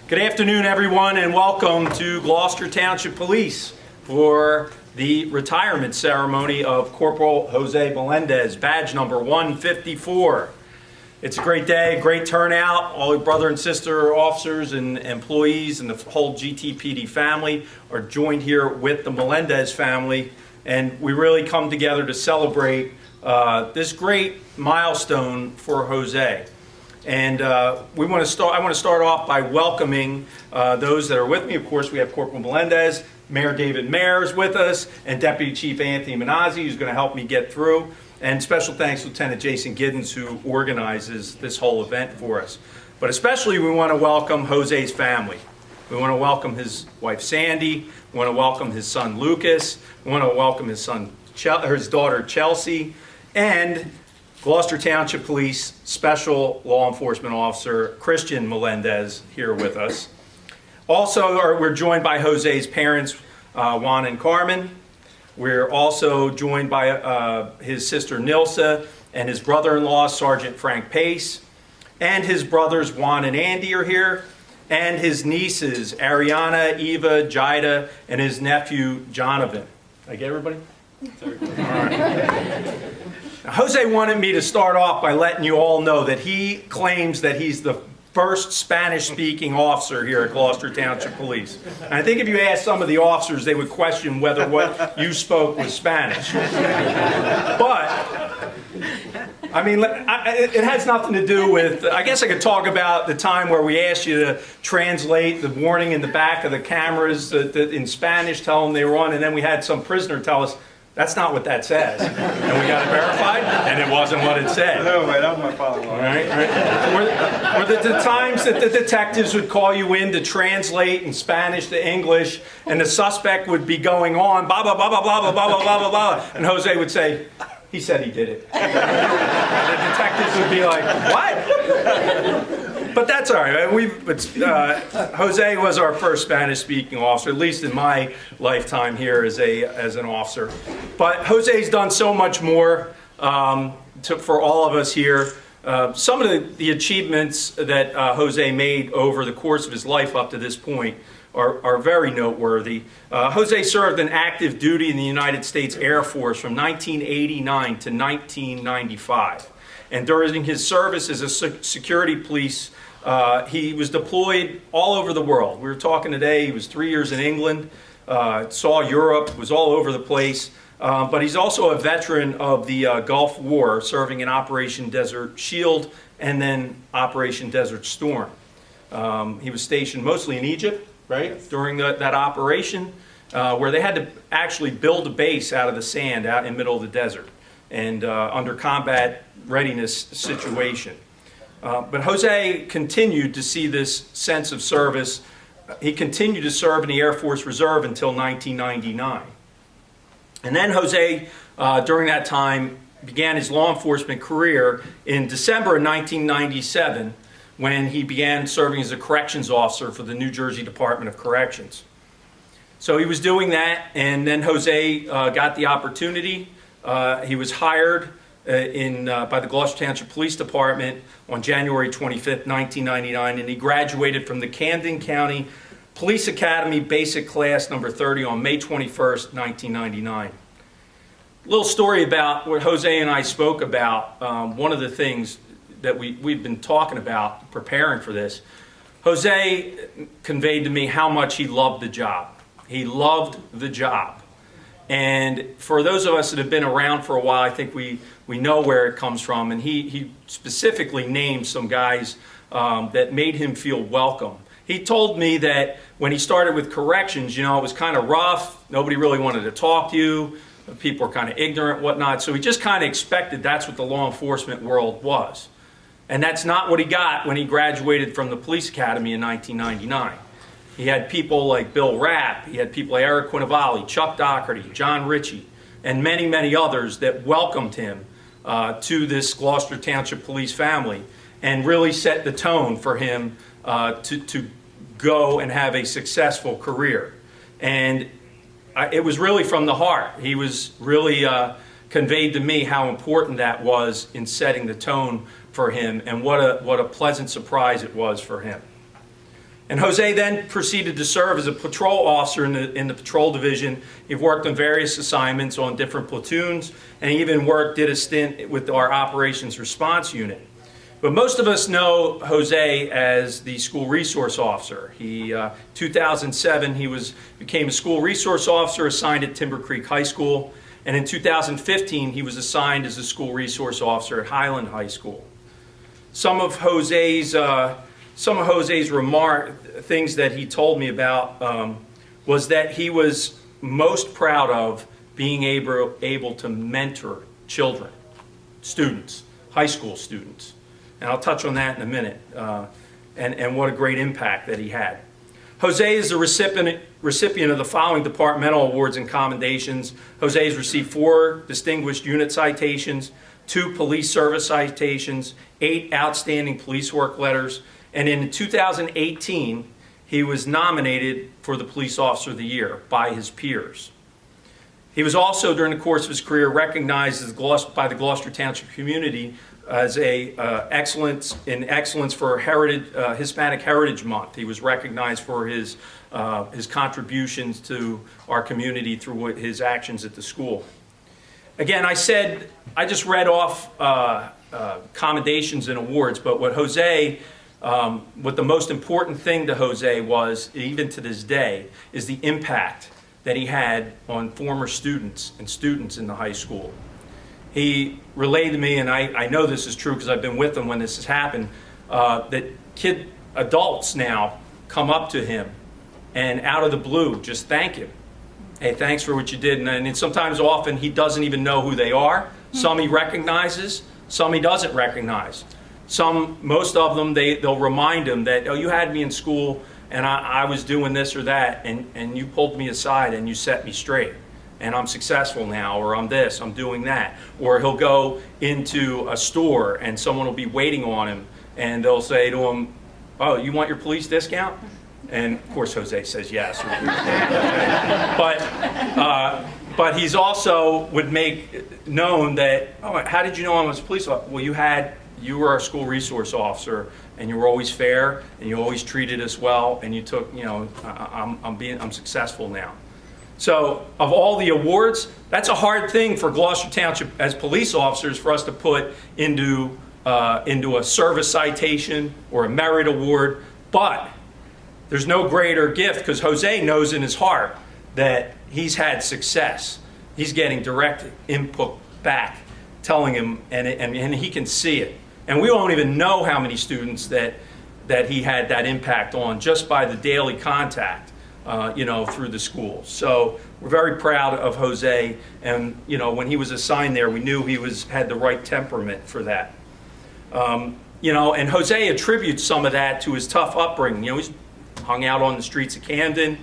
Good afternoon, everyone, and welcome to Gloucester Township Police for the retirement ceremony of Corporal Jose Melendez, badge number 154. It's a great day, great turnout. All the brother and sister officers and employees and the whole GTPD family are joined here with the Melendez family, and we really come together to celebrate this great milestone for Jose. And I want to start off by welcoming those that are with me. Of course, we have Corporal Melendez, Mayor David Mayer is with us, and Deputy Chief Anthony Manazzi, who's going to help me get through. And special thanks to Lieutenant Jason Giddens, who organizes this whole event for us. But especially we want to welcome Jose's family. We want to welcome his wife Sandy. We want to welcome his son Lucas. We want to welcome his daughter Chelsea, and Gloucester Township Police Special Law Enforcement Officer Christian Melendez here with us. Also, we're joined by Jose's parents, Juan and Carmen. We're also joined by his sister Nilsa and his brother-in-law, Sergeant Frank Pace. And his brothers Juan and Andy are here. And his nieces, Ariana, Eva, Jida, and his nephew, Jonathan. Did I get everybody? All right. Jose wanted me to start off by letting you all know that he claims that he's the first Spanish-speaking officer here at Gloucester Township Police. And I think if you ask some of the officers, they would question whether what you spoke was Spanish. But, I mean, it has nothing to do with, I guess I could talk about the time where we asked you to translate the warning in the back of the cameras in Spanish, tell them they were on, and then we had some prisoner tell us, that's not what that says. And we got it verified, and it wasn't what it said. No, wait, that was my father. Right. Or the times that the detectives would call you in to translate in Spanish to English, and the suspect would be going on, blah, blah, blah, blah, blah, blah, blah, blah, blah, blah, and Jose would say, he said he did it. And the detectives would be like, what? But that's all right. Jose was our first Spanish-speaking officer, at least in my lifetime here as an officer. But Jose's done so much more for all of us here. Some of the achievements that Jose made over the course of his life up to this point are very noteworthy. Jose served in active duty in the United States Air Force from 1989 to 1995. And during his service as a security police, he was deployed all over the world. We were talking today, he was 3 years in England, saw Europe, was all over the place. But he's also a veteran of the Gulf War, serving in Operation Desert Shield and then Operation Desert Storm. He was stationed mostly in Egypt, right, during that operation, where they had to actually build a base out of the sand out in the middle of the desert and under combat readiness situation. But Jose continued to see this sense of service. He continued to serve in the Air Force Reserve until 1999. And then Jose, during that time, began his law enforcement career in December of 1997 when he began serving as a corrections officer for the New Jersey Department of Corrections. So he was doing that, and then Jose got the opportunity. He was hired by the Gloucester Township Police Department on January 25th, 1999, and he graduated from the Camden County Police Academy Basic Class number 30 on May 21st, 1999. A little story about what Jose and I spoke about. One of the things that we've been talking about preparing for this, Jose conveyed to me how much he loved the job. He loved the job. And for those of us that have been around for a while, I think we know where it comes from. And he specifically named some guys that made him feel welcome. He told me that when he started with corrections, it was kind of rough. Nobody really wanted to talk to you. People were kind of ignorant, whatnot. So he just kind of expected that's what the law enforcement world was. And that's not what he got when he graduated from the police academy in 1999. He had people like Bill Rapp, he had people like Eric Quinnavalli, Chuck Doherty, John Ritchie, and many, many others that welcomed him to this Gloucester Township Police family and really set the tone for him to go and have a successful career. And it was really from the heart. He was really conveyed to me how important that was in setting the tone for him, and what a pleasant surprise it was for him. And Jose then proceeded to serve as a patrol officer in the patrol division. He worked on various assignments on different platoons, and he even did a stint with our operations response unit. But most of us know Jose as the school resource officer. He, 2007, he became a school resource officer assigned at Timber Creek High School, and in 2015 he was assigned as a school resource officer at Highland High School. Some of Jose's things that he told me about was that he was most proud of being able to mentor children, students, high school students. And I'll touch on that in a minute, and what a great impact that he had. Jose is the recipient of the following departmental awards and commendations. Jose has received 4 Distinguished Unit Citations, 2 Police Service Citations, 8 Outstanding Police Work Letters, and in 2018, he was nominated for the Police Officer of the Year by his peers. He was also, during the course of his career, recognized by the Gloucester Township community as excellence for Hispanic Heritage Month. He was recognized for his contributions to our community through his actions at the school. Again, I just read off commendations and awards, but what the most important thing to Jose was, even to this day, is the impact that he had on former students and students in the high school. He relayed to me, and I know this is true because I've been with him when this has happened, that adults now come up to him and out of the blue just thank him. Hey, thanks for what you did. And sometimes often he doesn't even know who they are. Some he recognizes, some he doesn't recognize. Most of them, they'll remind him that, oh, you had me in school and I was doing this or that, and you pulled me aside and you set me straight. And I'm successful now, or I'm this, I'm doing that. Or he'll go into a store and someone will be waiting on him and they'll say to him, oh, you want your police discount? And of course Jose says yes. But he's also would make known that, oh, how did you know I was a police officer? Well, you were our school resource officer, and you were always fair, and you always treated us well, and you took, I'm successful now. So of all the awards, that's a hard thing for Gloucester Township as police officers for us to put into a service citation or a merit award, but there's no greater gift because Jose knows in his heart that he's had success. He's getting direct input back, telling him, and he can see it. And we don't even know how many students that he had that impact on just by the daily contact, through the school. So we're very proud of Jose, and when he was assigned there, we knew he had the right temperament for that. And Jose attributes some of that to his tough upbringing. He's hung out on the streets of Camden,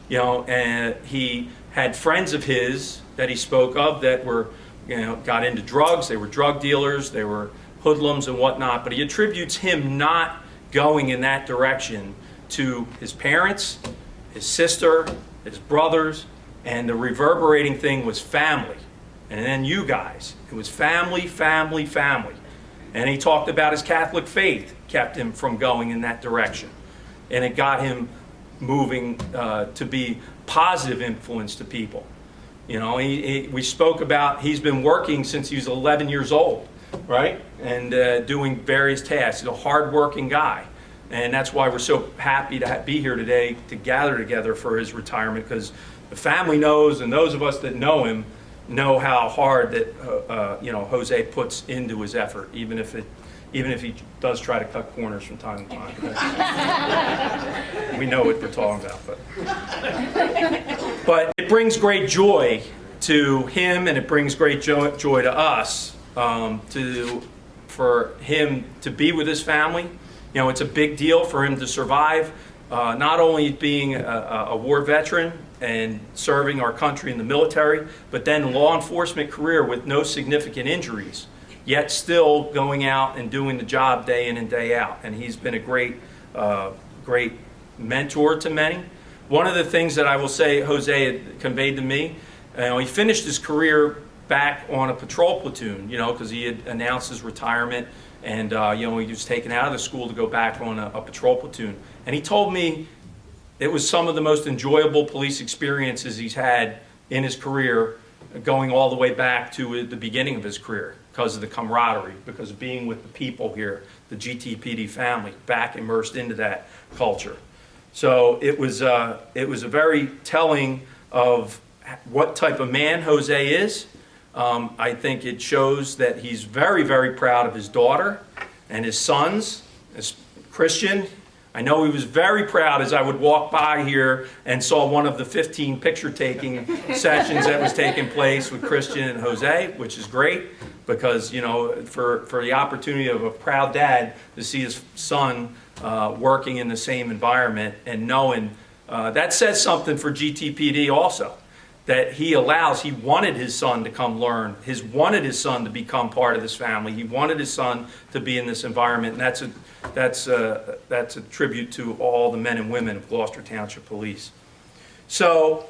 and he had friends of his that he spoke of that were, got into drugs. They were drug dealers, they were hoodlums and whatnot, but he attributes him not going in that direction to his parents, his sister, his brothers, and the reverberating thing was family. And then you guys. It was family, family, family. And he talked about his Catholic faith kept him from going in that direction. And it got him moving to be positive influence to people. We spoke about he's been working since he was 11 years old, right? And doing various tasks. He's a hard-working guy. And that's why we're so happy to be here today to gather together for his retirement, because the family knows, and those of us that know him know how hard that Jose puts into his effort, even if he does try to cut corners from time to time. We know what we're talking about, but it brings great joy to him, and it brings great joy to us for him to be with his family. It's a big deal for him to survive, not only being a war veteran and serving our country in the military, but then law enforcement career with no significant injuries, yet still going out and doing the job day in and day out. And he's been a great mentor to many. One of the things that I will say Jose had conveyed to me, he finished his career back on a patrol platoon, because he had announced his retirement, And he was taken out of the school to go back on a patrol platoon. And he told me it was some of the most enjoyable police experiences he's had in his career, going all the way back to the beginning of his career, because of the camaraderie, because of being with the people here, the GTPD family, back immersed into that culture. So it was a very telling of what type of man Jose is. I think it shows that he's very, very proud of his daughter and his sons, as Christian. I know he was very proud as I would walk by here and saw one of the 15 picture-taking sessions that was taking place with Christian and Jose, which is great because, for the opportunity of a proud dad to see his son working in the same environment and knowing that says something for GTPD also. That he wanted his son to come learn. He wanted his son to become part of this family. He wanted his son to be in this environment, and that's a tribute to all the men and women of Gloucester Township Police. So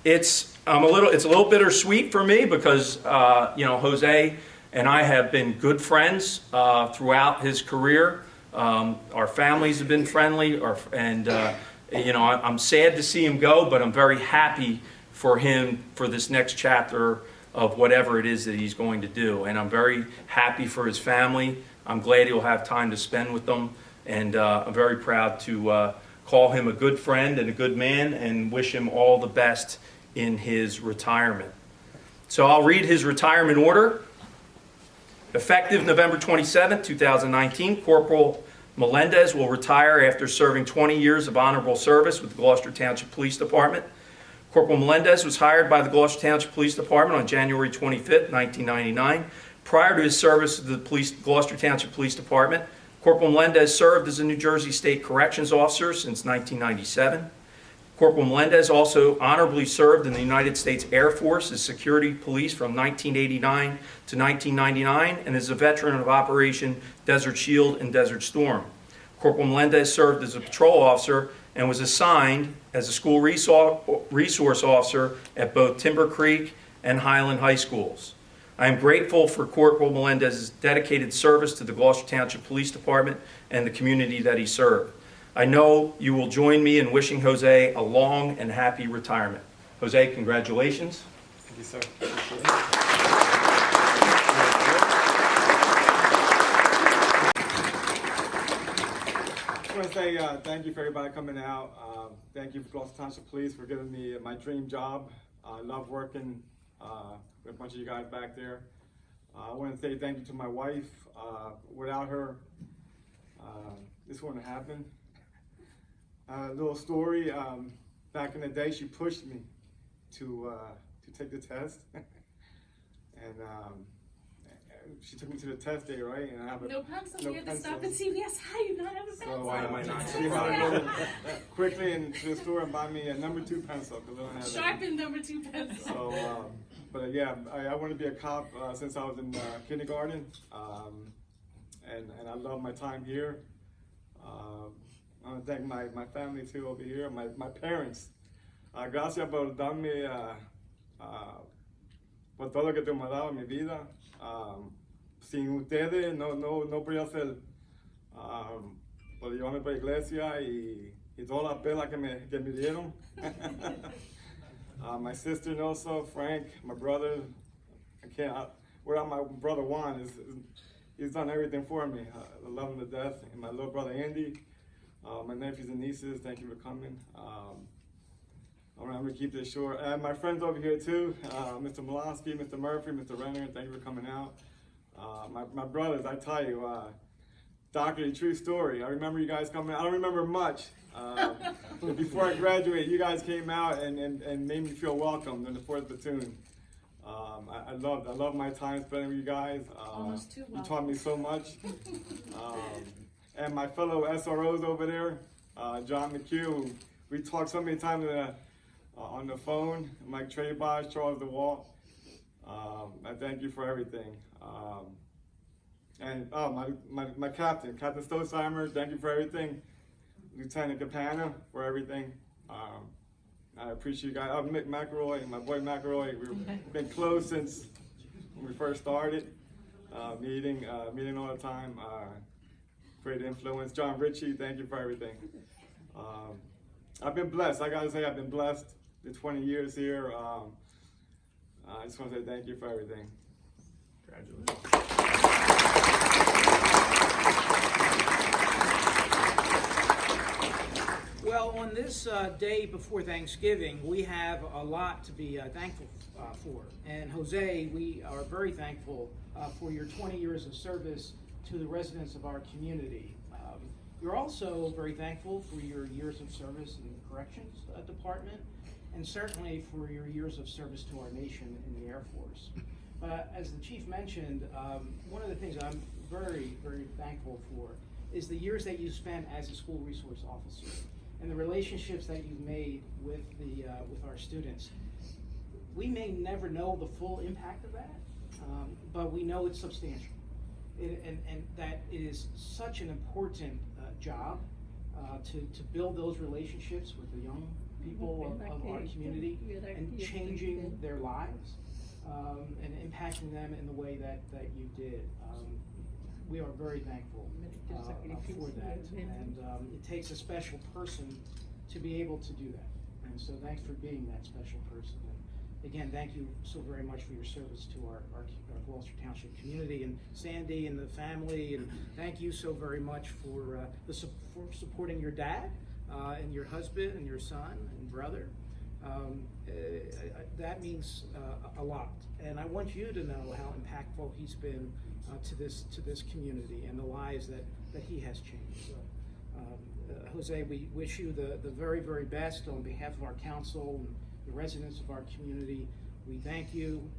it's a little bittersweet for me because Jose and I have been good friends throughout his career. Our families have been friendly, and I'm sad to see him go, but I'm very happy for him for this next chapter of whatever it is that he's going to do. And I'm very happy for his family. I'm glad he'll have time to spend with them. And I'm very proud to call him a good friend and a good man and wish him all the best in his retirement. So I'll read his retirement order. Effective November 27, 2019, Corporal Melendez will retire after serving 20 years of honorable service with the Gloucester Township Police Department. Corporal Melendez was hired by the Gloucester Township Police Department on January 25, 1999. Prior to his service to the Gloucester Township Police Department, Corporal Melendez served as a New Jersey State Corrections Officer since 1997. Corporal Melendez also honorably served in the United States Air Force as security police from 1989 to 1999 and is a veteran of Operation Desert Shield and Desert Storm. Corporal Melendez served as a patrol officer and was assigned as a school resource officer at both Timber Creek and Highland High Schools. I am grateful for Corporal Melendez's dedicated service to the Gloucester Township Police Department and the community that he served. I know you will join me in wishing Jose a long and happy retirement. Jose, congratulations. Thank you, sir. I want to say thank you for everybody coming out. Thank you for Gloucester Township Police for giving me my dream job. I love working with a bunch of you guys back there. I want to say thank you to my wife. Without her, this wouldn't happen. A little story. Back in the day, she pushed me to take the test, and she took me to the test day, right? And I have no pencil. We had to stop at CVS. How do you not have a pencil? So why am I not? She had to go quickly into the store and buy me a number 2 pencil. Sharpened number 2 pencil. So, but yeah, I wanted to be a cop since I was in kindergarten, and I love my time here. I want to thank my family too over here, my parents. Gracias por darme por todo lo que te me ha dado en mi vida. Sin ustedes no podía hacer por llevarme para la iglesia y toda la pela que me dieron. My sister also, Frank, my brother. Without my brother Juan, he's done everything for me. I love him to death. And my little brother Andy. My nephews and nieces, thank you for coming. I'm going to keep this short. And my friends over here too, Mr. Molosky, Mr. Murphy, Mr. Renner, thank you for coming out. My brothers, I tell you, Doctor, true story. I remember you guys coming. I don't remember much. Before I graduated, you guys came out and made me feel welcome in the 4th platoon. I love my time spending with you guys. Almost too well. You taught me so much. And my fellow SROs over there, John McHugh, we talked so many times on the phone, Mike Traybosh, Charles DeWalt. I thank you for everything. And my captain, Captain Stosheimer, thank you for everything. Lieutenant Capana for everything. I appreciate you guys. Mick McElroy, my boy McElroy, we've been close since when we first started. meeting all the time. Great influence. John Ritchie, thank you for everything. I've been blessed. I gotta say, I've been blessed. The 20 years here. I just want to say thank you for everything. Congratulations. Well, on this day before Thanksgiving, we have a lot to be thankful for. And Jose, we are very thankful for your 20 years of service to the residents of our community. You're also very thankful for your years of service in the Corrections Department, and certainly for your years of service to our nation in the Air Force. As the Chief mentioned, one of the things I'm very, very thankful for is the years that you spent as a school resource officer and the relationships that you've made with our students. We may never know the full impact of that, but we know it's substantial. And that it is such an important job to build those relationships with the young people of our community and changing their lives and impacting them in the way that you did. We are very thankful for that, and it takes a special person to be able to do that. And so thanks for being that special person. And again, thank you so very much for your service to our Gloucester Township community, and Sandy and the family, and thank you so very much for supporting your dad and your husband and your son and brother. That means a lot, and I want you to know how impactful he's been to this community and the lives that he has changed. So, Jose, we wish you the very, very best on behalf of our council and the residents of our community. We thank you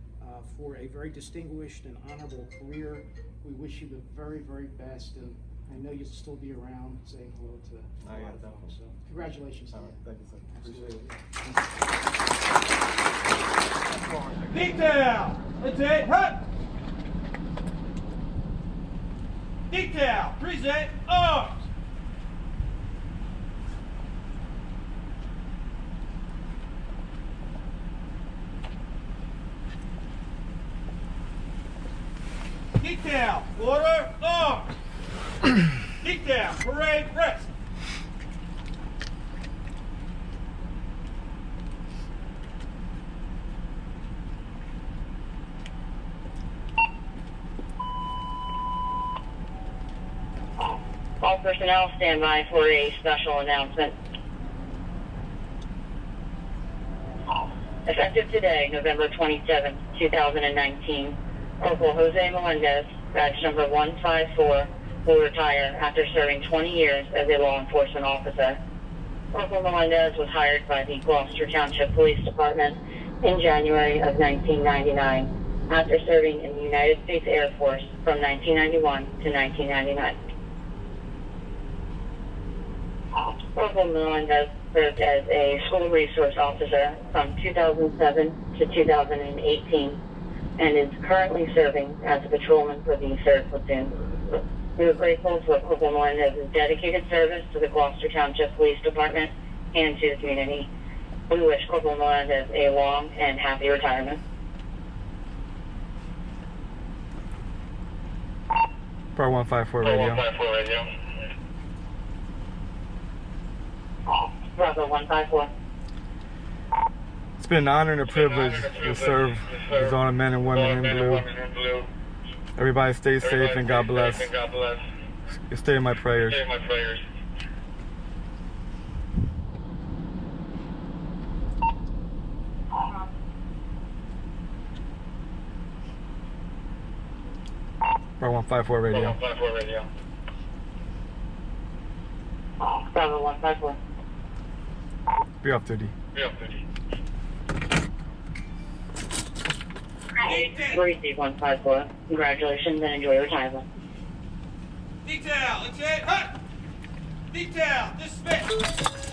for a very distinguished and honorable career. We wish you the very, very best, and I know you'll still be around saying hello to a lot of folks. So congratulations. All right, thank you, sir. Appreciate it. Detail! That's it, hut! Detail! Present arms! Detail! Order arms! Detail! Parade rest! All personnel stand by for a special announcement. Effective today, November 27, 2019, Corporal Jose Melendez, badge number 154, will retire after serving 20 years as a law enforcement officer. Corporal Melendez was hired by the Gloucester Township Police Department in January of 1999 after serving in the United States Air Force from 1991 to 1999. Corporal Melendez served as a school resource officer from 2007 to 2018 and is currently serving as a patrolman for the 3rd Platoon. We are grateful for Corporal Melendez's dedicated service to the Gloucester Township Police Department and to the community. We wish Corporal Melendez a long and happy retirement. Bar 154 radio. 154 radio. Bravo 154. It's been an honor and a privilege to serve the zone of men and women in blue. Everybody stay safe and God bless. Stay in my prayers. Bar 154 radio. Bravo 154. Be off duty. 154. Congratulations and enjoy your retirement. Detail! That's it! Hut! Detail! Dismiss!